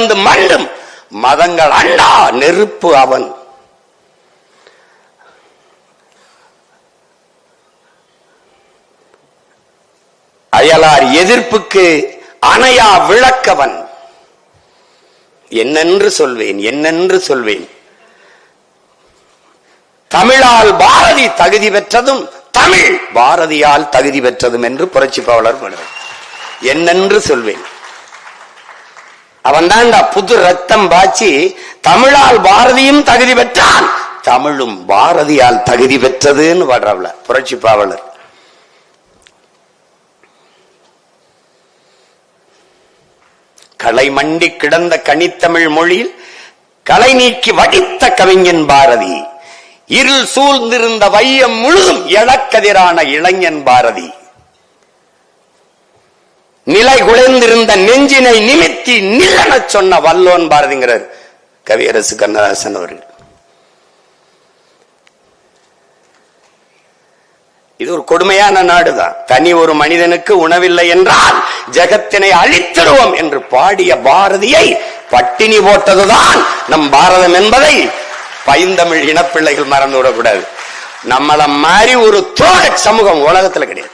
வந்து மண்டும் மதங்கள் அண்டா நெருப்பு அவன். அயலார் எதிர்ப்புக்கு அணையா விளக்கவன். என்னென்று சொல்வேன், என்னென்று சொல்வேன். தமிழால் பாரதி தகுதி பெற்றதும் தமிழ் பாரதியால் தகுதி பெற்றதும் என்று புரட்சி பாவலர் பாடுவார். என்னென்று சொல்வேன். அவன் தான் புது ரத்தம் பாய்ச்சி தமிழால் பாரதியும் தகுதி பெற்றான், தமிழும் பாரதியால் தகுதி பெற்றதுன்னு பாடுறாப்ல புரட்சி பாவலர். களை மண்டி கிடந்த கனித்தமிழ் மொழியில் களை நீக்கி வடித்த கவிஞன் பாரதி. இருள் சூழ்ந்திருந்த வையம் முழுதும் எழக்கதிரான இளைஞன் பாரதி. நிலை குலைந்திருந்த நெஞ்சினை நிமித்தி நிலன சொன்ன வல்லோன் பாரதிங்கிறார் கவியரசு கண்ணதாசன் அவர்கள். இது ஒரு கொடுமையான நாடுதான். தனி ஒரு மனிதனுக்கு உணவில்லை என்றால் ஜகத்தினை அழித்திடுவோம் என்று பாடிய பாரதியை பட்டினி போட்டதுதான் நம் பாரதம் என்பதை பைந்தமிழ் இனப்பிள்ளைகள் மறந்து விடக்கூடாது. நம்மள மாதிரி ஒரு துரோக சமூகம் உலகத்துல கிடையாது.